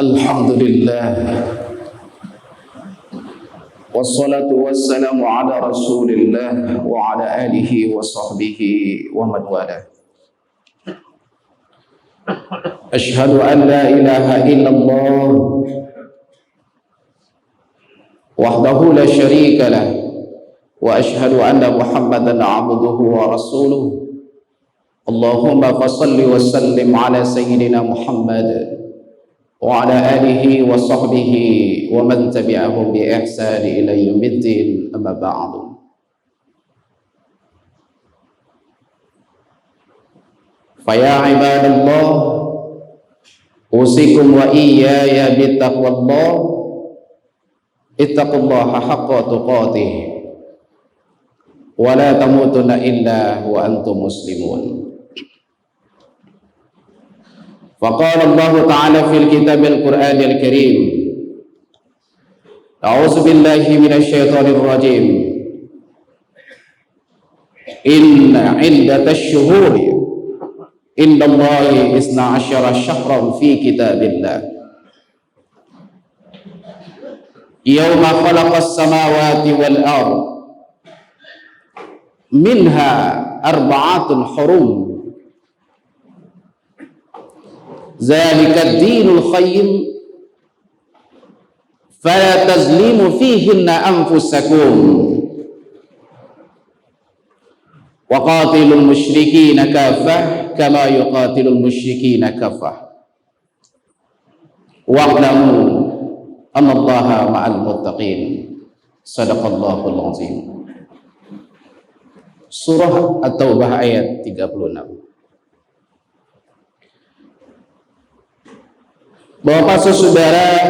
Alhamdulillah, wassalatu wassalamu ala rasulillah wa ala alihi wa sahbihi wa man wala. Ashhadu an la ilaha illallah wahdahu la syarika lah, wa ashhadu anna muhammadan abduhu wa rasuluh. Allahumma fasalli wa sallim ala sayyidina Muhammad wa ala alihi wa sahbihi wa man tabi'ahum bi ihsan ila yaumiddin, amma ba'du. Fa ya ibadallah, usikum wa iyaya bi taqwallah, ittaqullaha haqqa tuqatih wa la tamutunna illa wa antum muslimun. فقال الله تعالى في الكتاب القرآن الكريم: أعوذ بالله من الشيطان الرجيم. إن عدة الشهور عند الله 12 شهرا في كتاب الله يوم خلق السماوات والأرض منها 4 حرم Zalika dinul qayyim fala tazlimu fihinna anfusakum wa qatilul musyrikina kaffah kama yuqatilul musyrikina kaffah wa'lamu annallaha ma'al muttaqin. Shadaqallahul azim. Surah At-Taubah ayat 36. Bapak saudara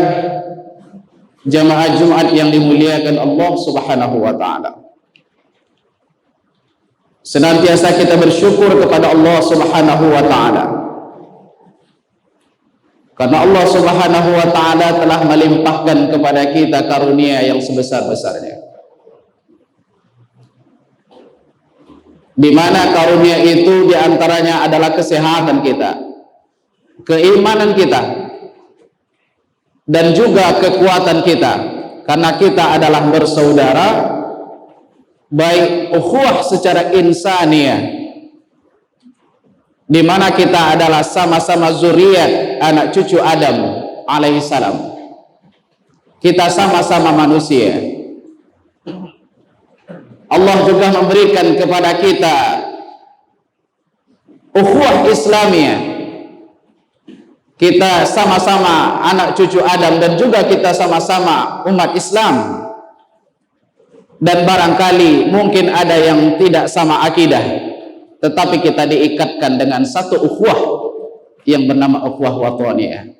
jamaah Jumat yang dimuliakan Allah Subhanahu wa taala, senantiasa kita bersyukur kepada Allah Subhanahu wa taala karena Allah Subhanahu wa taala telah melimpahkan kepada kita karunia yang sebesar-besarnya, di mana karunia itu diantaranya adalah kesehatan kita, keimanan kita, dan juga kekuatan kita, karena kita adalah bersaudara, baik ukhuwah secara insaniyah, di mana kita adalah sama-sama zuriat anak cucu Adam alaihissalam. Kita sama-sama manusia. Allah juga memberikan kepada kita ukhuwah Islamiyah. Kita sama-sama anak cucu Adam dan juga kita sama-sama umat Islam. Dan barangkali mungkin ada yang tidak sama akidah, tetapi kita diikatkan dengan satu ukhuwah yang bernama ukhuwah wathaniyah.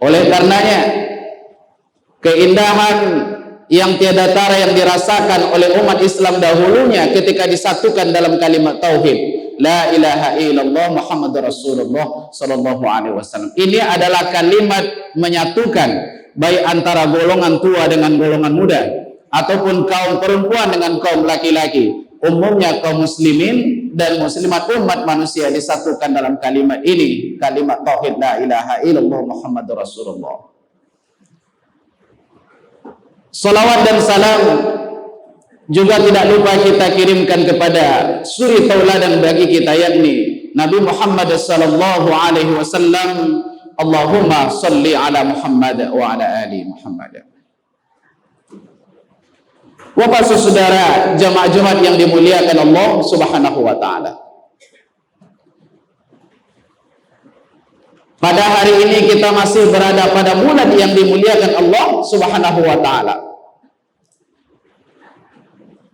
Oleh karenanya, keindahan yang tiada tara yang dirasakan oleh umat Islam dahulunya ketika disatukan dalam kalimat tauhid, la ilaha illallah Muhammadur Rasulullah sallallahu alaihi wasallam. Ini adalah kalimat menyatukan baik antara golongan tua dengan golongan muda, ataupun kaum perempuan dengan kaum laki-laki, umumnya kaum muslimin dan muslimat umat manusia disatukan dalam kalimat ini, kalimat tauhid la ilaha illallah Muhammadur Rasulullah. Salawat dan salam juga tidak lupa kita kirimkan kepada suri tauladan bagi kita, yakni Nabi Muhammad sallallahu alaihi wasallam. Allahumma salli ala Muhammad wa ala ali Muhammad. Bapak saudara jamaah Jumat yang dimuliakan Allah Subhanahu wa taala, pada hari ini kita masih berada pada bulan yang dimuliakan Allah Subhanahu wa taala.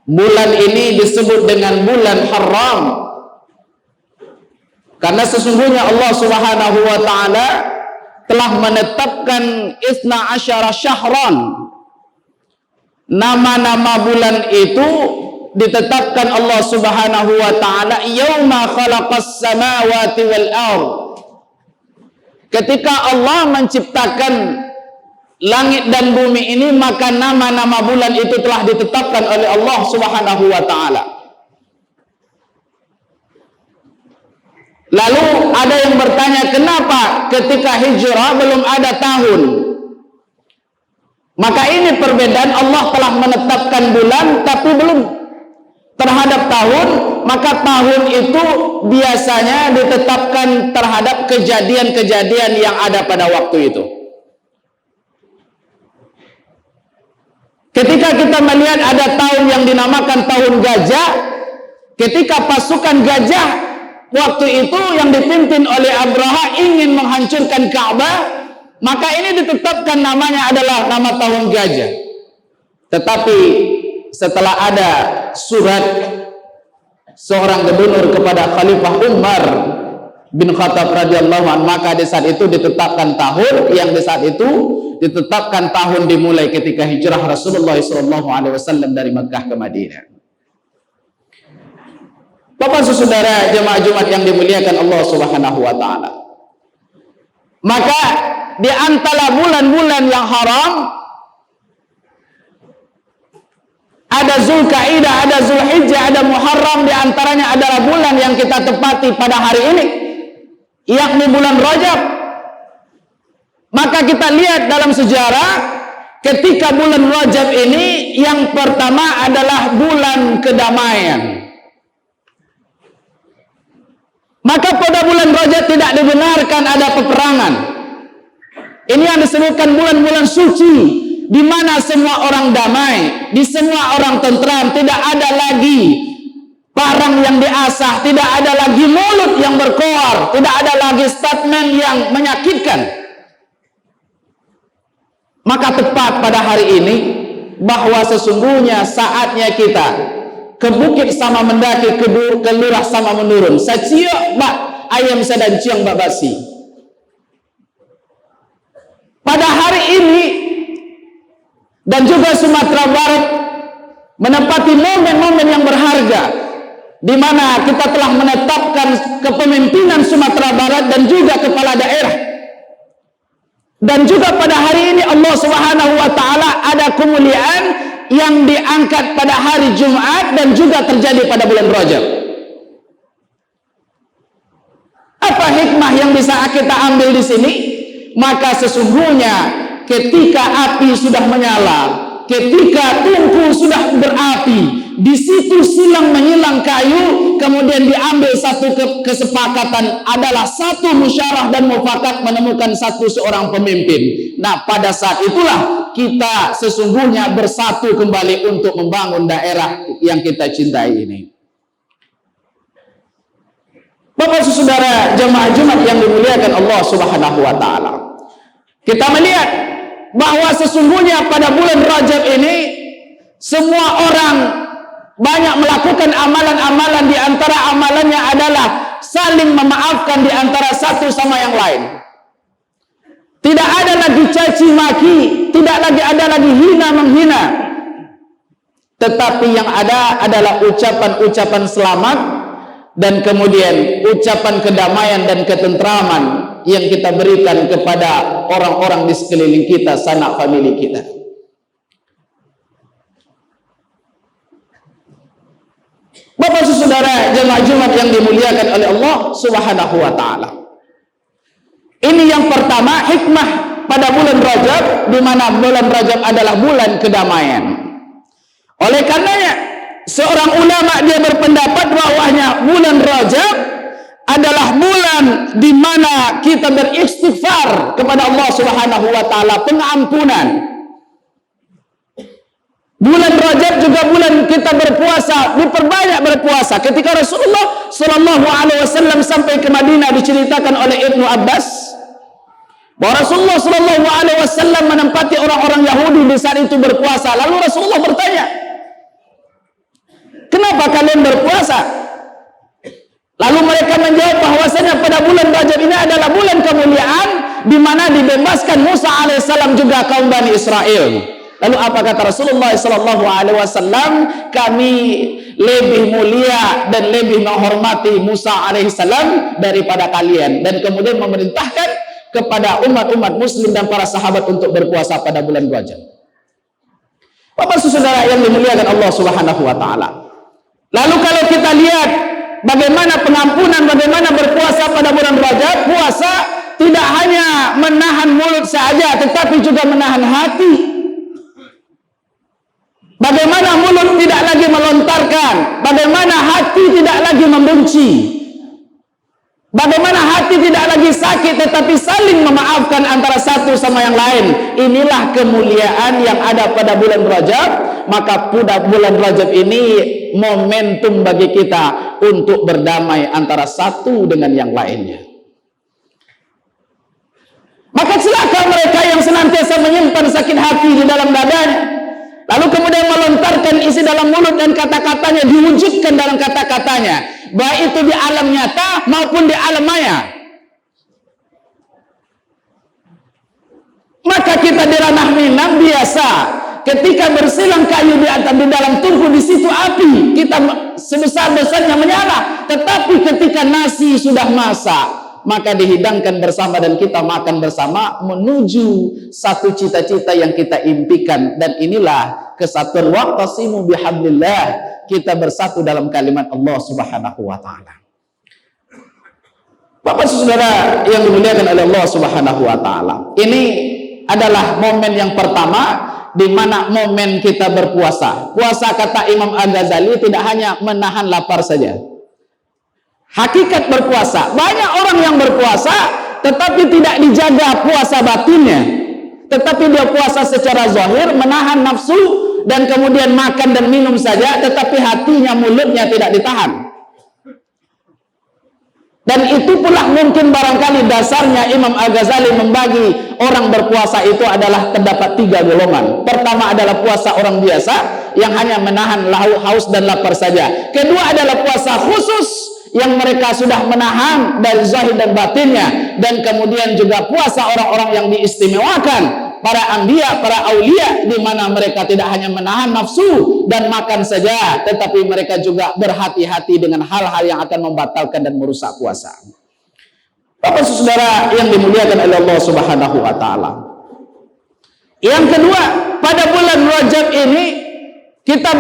Bulan ini disebut dengan bulan haram karena sesungguhnya Allah Subhanahu wa taala telah menetapkan 12 syahran. Nama-nama bulan itu ditetapkan Allah Subhanahu wa taala yauma khalaqas samawati wal ardh. Ketika Allah menciptakan langit dan bumi ini, maka nama-nama bulan itu telah ditetapkan oleh Allah Subhanahu wa taala. Lalu ada yang bertanya, kenapa ketika hijrah belum ada tahun. Maka ini perbedaan, Allah telah menetapkan bulan tapi belum terhadap tahun. Maka tahun itu biasanya ditetapkan terhadap kejadian-kejadian yang ada pada waktu itu. Ketika kita melihat ada tahun yang dinamakan tahun gajah, ketika pasukan gajah waktu itu yang dipimpin oleh Abraha ingin menghancurkan Ka'bah, maka ini ditetapkan namanya adalah nama tahun gajah. Tetapi setelah ada surat seorang gubernur kepada Khalifah Umar bin Khattab radhiyallahu anhu, maka di saat itu ditetapkan tahun yang di saat itu ditetapkan tahun dimulai ketika hijrah Rasulullah SAW dari Makkah ke Madinah. Bapak saudara jemaah Jumat yang dimuliakan Allah Subhanahu wa taala. Maka di antara bulan-bulan yang haram ada Zulkaidah, ada Zulhijjah, ada Muharram, di antaranya adalah bulan yang kita tepati pada hari ini, yakni bulan Rajab. Maka kita lihat dalam sejarah ketika bulan Rajab ini yang pertama adalah bulan kedamaian. Maka pada bulan Rajab tidak dibenarkan ada peperangan. Ini yang disebutkan bulan-bulan suci, di mana semua orang damai, di semua orang tentram, tidak ada lagi parang yang diasah, tidak ada lagi mulut yang berkoar, tidak ada lagi statement yang menyakitkan. Maka tepat pada hari ini bahwa sesungguhnya saatnya kita ke bukit sama mendaki, ke lurah sama menurun. Saciok bak ayam sedang ciong bak basi. Pada hari ini dan juga Sumatera Barat menempati momen-momen yang berharga, di mana kita telah menetapkan kepemimpinan Sumatera Barat dan juga kepala daerah. Dan juga pada hari ini Allah Subhanahu wa taala ada kemuliaan yang diangkat pada hari Jumat dan juga terjadi pada bulan Rajab. Apa hikmah yang bisa kita ambil di sini? Maka sesungguhnya ketika api sudah menyala, ketika tungku sudah berapi, di situ silang menyilang kayu, kemudian diambil satu kesepakatan, adalah satu musyawarah dan mufakat menemukan seorang pemimpin. Nah, pada saat itulah kita sesungguhnya bersatu kembali untuk membangun daerah yang kita cintai ini. Bapak saudara jemaah Jumat yang dimuliakan Allah Subhanahu wa taala. Kita melihat bahwa sesungguhnya pada bulan Rajab ini semua orang banyak melakukan amalan-amalan, di antara amalannya adalah saling memaafkan di antara satu sama yang lain. Tidak ada lagi caci maki, tidak lagi ada lagi hina menghina. Tetapi yang ada adalah ucapan-ucapan selamat dan kemudian ucapan kedamaian dan ketentraman yang kita berikan kepada orang-orang di sekeliling kita, sanak famili kita. Bapak saudara jemaah Jumat yang dimuliakan oleh Allah Subhanahu wa taala. Ini yang pertama, hikmah pada bulan Rajab, di mana bulan Rajab adalah bulan kedamaian. Oleh karenanya seorang ulama dia berpendapat bahwanya bulan Rajab adalah bulan di mana kita beristighfar kepada Allah Subhanahu wa taala, pengampunan. Bulan Rajab juga bulan kita berpuasa, diperbanyak berpuasa. Ketika Rasulullah Shallallahu Alaihi Wasallam sampai ke Madinah, diceritakan oleh Ibnu Abbas bahwa Rasulullah Shallallahu Alaihi Wasallam menempati orang-orang Yahudi di saat itu berpuasa. Lalu Rasulullah bertanya, kenapa kalian berpuasa? Lalu mereka menjawab bahwasanya pada bulan Rajab ini adalah bulan kemuliaan, di mana dibebaskan Musa alaihissalam juga kaum Bani Israel. Lalu apa kata Rasulullah Sallallahu Alaihi Wasallam? Kami lebih mulia dan lebih menghormati Musa alaihissalam daripada kalian, dan kemudian memerintahkan kepada umat-umat Muslim dan para sahabat untuk berpuasa pada bulan Rajab. Bapak saudara yang dimuliakan Allah Subhanahu Wa Taala. Lalu kalau kita lihat bagaimana pengampunan, bagaimana berpuasa pada bulan Rajab. Puasa tidak hanya menahan mulut saja, tetapi juga menahan hati. Bagaimana mulut tidak lagi melontarkan, bagaimana hati tidak lagi membenci, bagaimana hati tidak lagi sakit, tetapi saling memaafkan antara satu sama yang lain. Inilah kemuliaan yang ada pada bulan Rajab. Maka pada bulan Rajab ini momentum bagi kita untuk berdamai antara satu dengan yang lainnya. Maka celaka mereka yang senantiasa menyimpan sakit hati di dalam dadanya, lalu kemudian melontarkan isi dalam mulut dan kata-katanya diwujudkan dalam kata-katanya, baik itu di alam nyata maupun di alam maya. Maka kita di ranah Minang biasa, ketika bersilang kayu di dalam tungku, di situ api kita sebesar-besarnya menyala. Tetapi ketika nasi sudah masak, maka dihidangkan bersama dan kita makan bersama menuju satu cita-cita yang kita impikan. Dan inilah kesatuan. Waqtasimu bihablillah, kita bersatu dalam kalimat Allah Subhanahu wa taala. Bapak Saudara yang dimuliakan oleh Allah Subhanahu wa taala, ini adalah momen yang pertama di mana momen kita berpuasa. Puasa, kata Imam Al-Ghazali, tidak hanya menahan lapar saja. Hakikat berpuasa, banyak orang yang berpuasa tetapi tidak dijaga puasa batinnya, tetapi dia puasa secara zahir, menahan nafsu dan kemudian makan dan minum saja, tetapi hatinya, mulutnya tidak ditahan. Dan itu pula mungkin barangkali dasarnya Imam Al-Ghazali membagi orang berpuasa itu adalah terdapat 3 golongan. Pertama adalah puasa orang biasa yang hanya menahan haus dan lapar saja. Kedua adalah puasa khusus yang mereka sudah menahan dari zahir dan batinnya. Dan kemudian juga puasa orang-orang yang diistimewakan, para anbiya, para aulia, di mana mereka tidak hanya menahan nafsu dan makan saja, tetapi mereka juga berhati-hati dengan hal-hal yang akan membatalkan dan merusak puasa. Bapak Saudara yang dimuliakan oleh Allah Subhanahu wa taala. Yang kedua, pada bulan Rajab ini kita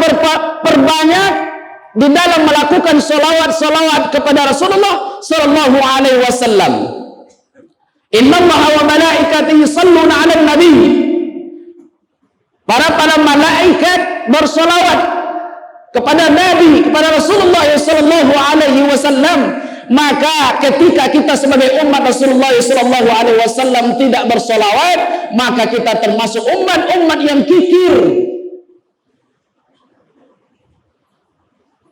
berbanyak di dalam melakukan salawat kepada Rasulullah sallallahu alaihi wasallam. Innallaha wa malaikatihi yusholluna 'alan nabi. Para malaikat bersolawat kepada Nabi, kepada Rasulullah sallallahu alaihi wasallam. Maka ketika kita sebagai umat Rasulullah sallallahu alaihi wasallam tidak bersolawat, maka kita termasuk umat-umat yang kikir.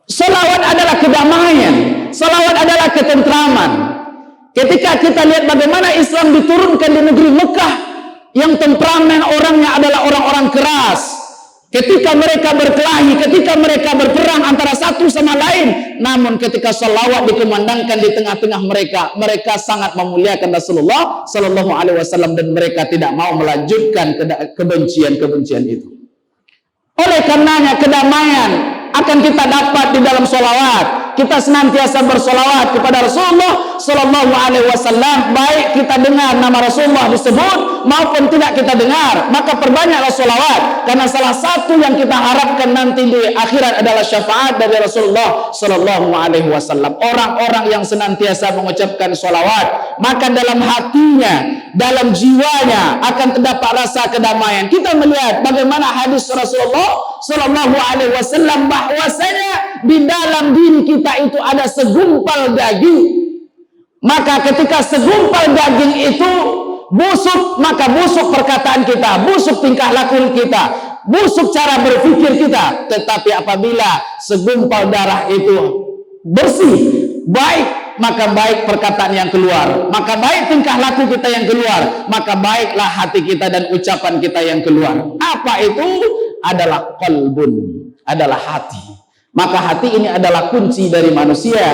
Salawat adalah kedamaian, salawat adalah ketentraman. Ketika kita lihat bagaimana Islam diturunkan di negeri Mekah yang temperamen orangnya adalah orang-orang keras, ketika mereka berkelahi, ketika mereka berperang antara satu sama lain, namun ketika salawat dikumandangkan di tengah-tengah mereka, mereka sangat memuliakan Rasulullah sallallahu alaihi wasallam dan mereka tidak mau melanjutkan kebencian-kebencian itu. Oleh karenanya kedamaian akan kita dapat di dalam salawat. Kita senantiasa bersolawat kepada Rasulullah sallallahu alaihi wasallam, baik kita dengar nama Rasulullah disebut maupun tidak kita dengar, maka perbanyaklah solawat, karena salah satu yang kita harapkan nanti di akhirat adalah syafaat dari Rasulullah sallallahu alaihi wasallam. Orang-orang yang senantiasa mengucapkan solawat, maka dalam hatinya, dalam jiwanya akan terdapat rasa kedamaian. Kita melihat bagaimana hadis Rasulullah sallallahu alaihi wasallam bahwasanya di dalam diri kita itu ada segumpal daging. Maka ketika segumpal daging itu busuk, maka busuk perkataan kita, busuk tingkah laku kita, busuk cara berpikir kita. Tetapi apabila segumpal darah itu bersih, baik, maka baik perkataan yang keluar, maka baik tingkah laku kita yang keluar, maka baiklah hati kita dan ucapan kita yang keluar. Apa itu? Adalah qalbun, adalah hati. Maka hati ini adalah kunci dari manusia.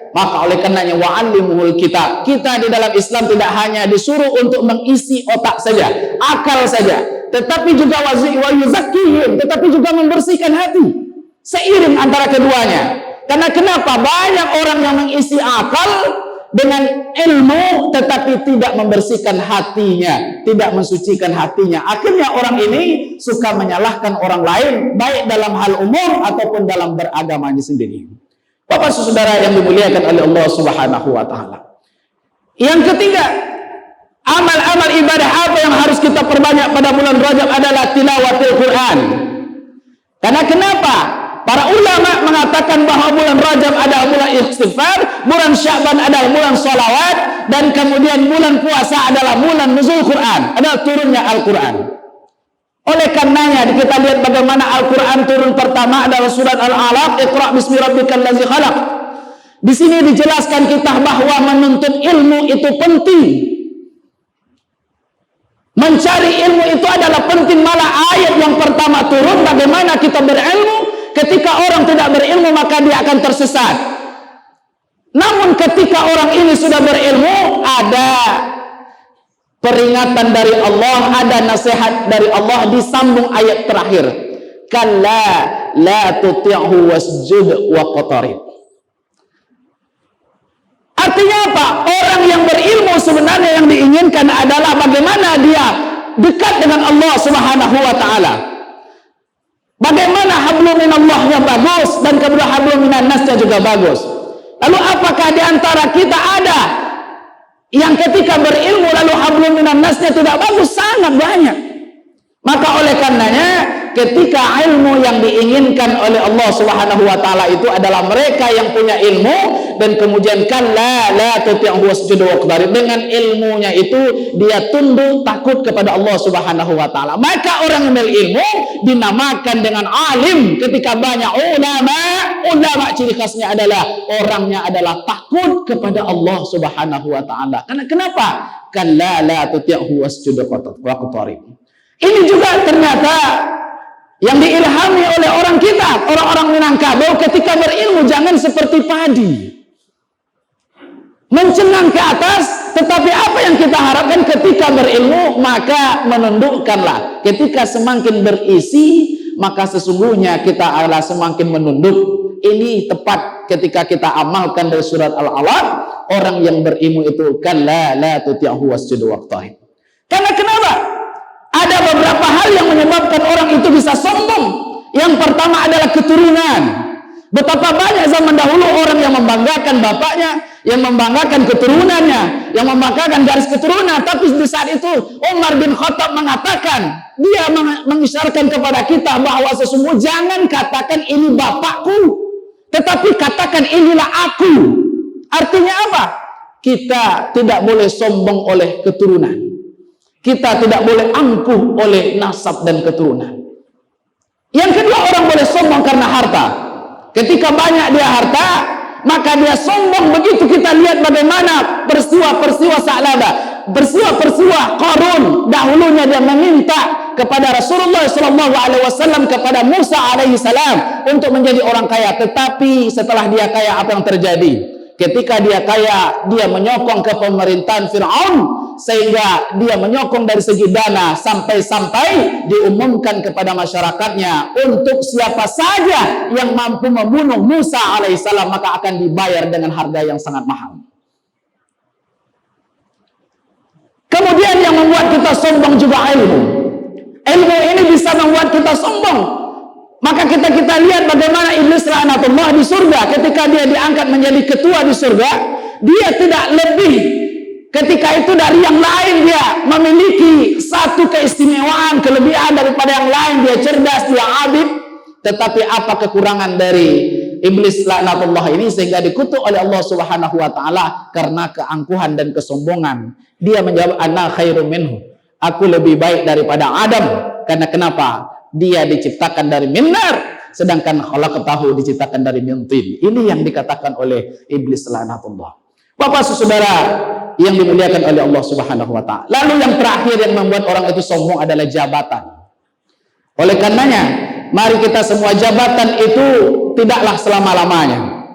Maka oleh karenanya wa'allimuhul kitab. Kita di dalam Islam tidak hanya disuruh untuk mengisi otak saja, akal saja, tetapi juga wa yuzakkihim, tetapi juga membersihkan hati. Seiring antara keduanya. Karena kenapa? Banyak orang yang mengisi akal dengan ilmu tetapi tidak membersihkan hatinya, tidak mensucikan hatinya. Akhirnya orang ini suka menyalahkan orang lain, baik dalam hal umum ataupun dalam beragamanya sendiri. Bapak saudara yang dimuliakan oleh Allah Subhanahu wa taala. Yang ketiga, amal-amal ibadah apa yang harus kita perbanyak pada bulan Rajab adalah tilawatil Quran. Karena kenapa? Para ulama mengatakan bahwa bulan Rajab adalah bulan istighfar, bulan Sya'ban adalah bulan sholawat, dan kemudian bulan puasa adalah bulan nuzul Quran, adalah turunnya Al-Quran. Oleh karenanya kita lihat bagaimana Al-Quran turun pertama adalah surat Al-Alaq, Iqra bismi rabbikal ladzi khalaq. Di sini dijelaskan kita bahwa menuntut ilmu itu penting. Mencari ilmu itu adalah penting, malah ayat yang pertama turun bagaimana kita berilmu. Ketika orang tidak berilmu maka dia akan tersesat. Namun ketika orang ini sudah berilmu, ada peringatan dari Allah, ada nasihat dari Allah, disambung ayat terakhir. Kalla la tuti'hu wasjud waqtarib. Artinya apa? Orang yang berilmu sebenarnya yang diinginkan adalah bagaimana dia dekat dengan Allah Subhanahu wa taala. Bagaimana hablum minallahnya bagus dan kemudian hablum minan nasnya juga bagus. Lalu apakah di antara kita ada yang ketika berilmu lalu hablum minan nasnya tidak bagus? Sangat banyak. Maka oleh karenanya ketika ilmu yang diinginkan oleh Allah Subhanahu wa taala itu adalah mereka yang punya ilmu, dan kemudian kalla la tuti'hu wasjud waqtarib, dengan ilmunya itu dia tunduk takut kepada Allah Subhanahu wa taala. Maka orang yang berilmu dinamakan dengan alim. Ketika banyak ulama ciri khasnya adalah orangnya adalah takut kepada Allah Subhanahu wa taala. Karena kenapa? Kalla la tuti'hu wasjud waqtarib. Ini juga ternyata yang diilhami oleh orang kita, orang-orang Minangkabau ketika berilmu jangan seperti padi. Mencengang ke atas, tetapi apa yang kita harapkan ketika berilmu, maka menundukkanlah. Ketika semakin berisi, maka sesungguhnya kita adalah semakin menunduk. Ini tepat ketika kita amalkan dari surat Al-Alaq, orang yang berilmu itu kalla la tuti'hu wasjud waqtarib. Karena kenapa? Ada beberapa hal yang menyebabkan orang itu bisa sombong. Yang pertama adalah keturunan. Betapa banyak zaman dahulu orang yang membanggakan bapaknya, yang membanggakan keturunannya, yang membanggakan garis keturunan. Tapi di saat itu Umar bin Khattab mengatakan, dia mengisyaratkan kepada kita bahwa sesungguhnya jangan katakan ini bapakku, tetapi katakan inilah aku. Artinya apa? Kita tidak boleh sombong oleh keturunan. Kita tidak boleh angkuh oleh nasab dan keturunan. Yang kedua, orang boleh sombong karena harta. Ketika banyak dia harta, maka dia sombong. Begitu kita lihat bagaimana peristiwa-peristiwa Sa'labah, peristiwa-peristiwa Qarun. Dahulunya dia meminta kepada Rasulullah SAW, kepada Musa alaihissalam untuk menjadi orang kaya. Tetapi setelah dia kaya, apa yang terjadi? Ketika dia kaya, dia menyokong ke pemerintahan Fir'aun, sehingga dia menyokong dari segi dana, sampai-sampai diumumkan kepada masyarakatnya untuk siapa saja yang mampu membunuh Musa alaihissalam maka akan dibayar dengan harga yang sangat mahal. Kemudian yang membuat kita sombong juga ilmu. Ilmu ini bisa membuat kita sombong. Maka kita lihat bagaimana iblis laknatullah di surga, ketika dia diangkat menjadi ketua di surga, dia tidak lebih ketika itu dari yang lain. Dia memiliki satu keistimewaan, kelebihan daripada yang lain. Dia cerdas, dia abid. Tetapi apa kekurangan dari iblis laknatullah ini sehingga dikutuk oleh Allah Subhanahu wa taala? Karena keangkuhan dan kesombongan. Dia menjawab, ana khairum minhu, aku lebih baik daripada Adam. Karena kenapa? Dia diciptakan dari minar, sedangkan khalaqtahu diciptakan dari min tin. Ini yang dikatakan oleh iblis laknatullah. Bapak saudara yang dimuliakan oleh Allah Subhanahu wa taala. Lalu yang terakhir yang membuat orang itu sombong adalah jabatan. Oleh karenanya, mari kita semua, jabatan itu tidaklah selama-lamanya.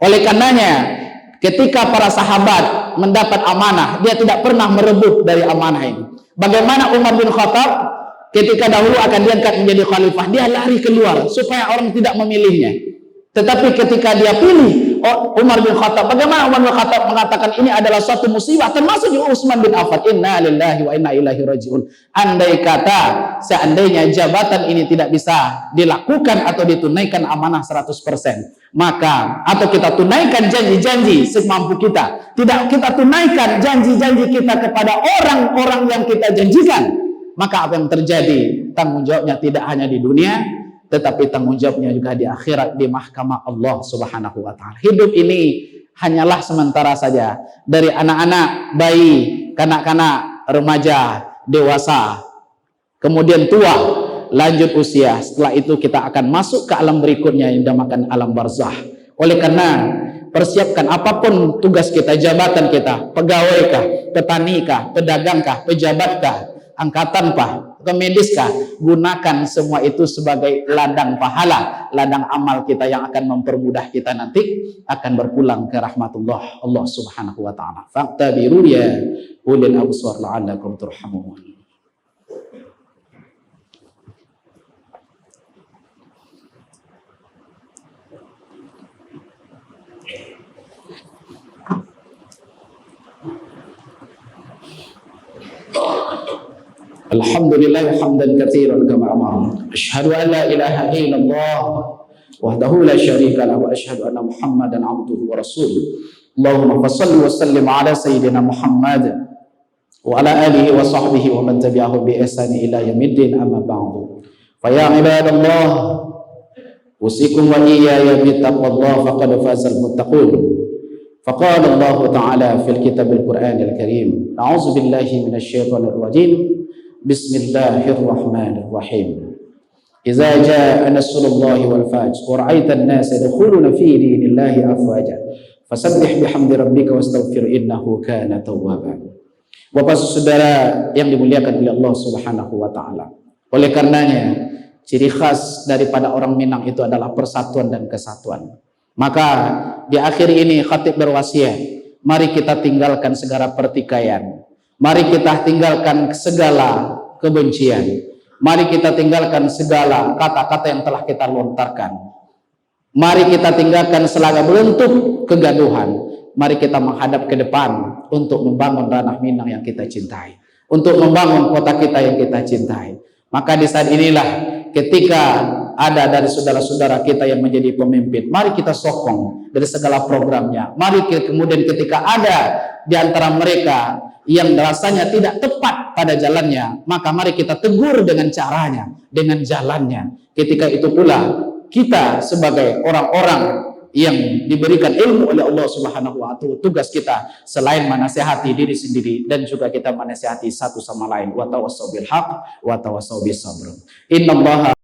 Oleh karenanya, ketika para sahabat mendapat amanah, dia tidak pernah merebut dari amanah ini. Bagaimana Umar bin Khattab ketika dahulu akan diangkat menjadi khalifah, dia lari keluar supaya orang tidak memilihnya. Tetapi ketika dia pilih, Umar bin Khattab. Bagaimana Umar bin Khattab mengatakan ini adalah suatu musibah, termasuk juga Utsman bin Affan. Inna lillahi wa inna ilaihi rajiun. Andai kata seandainya jabatan ini tidak bisa dilakukan atau ditunaikan amanah 100%, maka atau kita tunaikan janji-janji semampu kita, tidak kita tunaikan janji-janji kita kepada orang-orang yang kita janjikan, maka apa yang terjadi? Tanggung jawabnya tidak hanya di dunia, tetapi tanggung jawabnya juga di akhirat, di mahkamah Allah Subhanahu wa ta'ala. Hidup ini hanyalah sementara saja. Dari anak-anak, bayi, kanak-kanak, remaja, dewasa, kemudian tua, lanjut usia. Setelah itu kita akan masuk ke alam berikutnya yang dinamakan alam barzah. Oleh karena persiapkan apapun tugas kita, jabatan kita, pegawaikah, petanikah, pedagangkah, pejabatkah, angkatankah, ke mediskah, gunakan semua itu sebagai ladang pahala, ladang amal kita yang akan mempermudah kita nanti akan berpulang ke rahmatullah Allah Subhanahu wa ta'ala. Faqtabiru ya ulil absar la'allakum turhamun. Alhamdulillah hamdan katsiran kama amara. Asyhadu an la ilaha illallah wahdahu la syarika lahu wa asyhadu anna Muhammadan abduhu wa rasuluh. Allahumma shalli wa sallim ala sayyidina Muhammad wa ala alihi wa sahbihi wa man tabi'ahu bi ihsani ila yaumiddin, amma ba'du. Fa ya ibadallah, usikum wa iyaya bi taqwallah faqad fazal muttaqun. Faqala Allah ta'ala fil kitabil Qur'anil Karim. A'udzu billahi minasy syaithanir rajim. Bismillahirrahmanirrahim. Idza jaa nasrullahi wal fajr wa ra'aita an-nasa yadkhuluna fi dinillahi afwaja fasabbih bihamdi rabbika wastaghfir innahu kana tawwaba. Bapak Saudara yang dimuliakan oleh Allah Subhanahu wa taala. Oleh karenanya, ciri khas daripada orang Minang itu adalah persatuan dan kesatuan. Maka di akhir ini khatib berwasiat, mari kita tinggalkan segala pertikaian. Mari kita tinggalkan segala kebencian. Mari kita tinggalkan segala kata-kata yang telah kita lontarkan. Mari kita tinggalkan segala bentuk kegaduhan. Mari kita menghadap ke depan untuk membangun ranah Minang yang kita cintai, untuk membangun kota kita yang kita cintai. Maka di saat inilah ketika ada dari saudara-saudara kita yang menjadi pemimpin, mari kita sokong dari segala programnya. Mari kemudian ketika ada di antara mereka yang rasanya tidak tepat pada jalannya, maka mari kita tegur dengan caranya, dengan jalannya. Ketika itu pula kita sebagai orang-orang yang diberikan ilmu oleh Allah Subhanahu wa ta'ala, tugas kita selain menasihati diri sendiri dan juga kita menasihati satu sama lain. Wa tawassaw bil haqq wa tawassaw bis sabr. Innallaha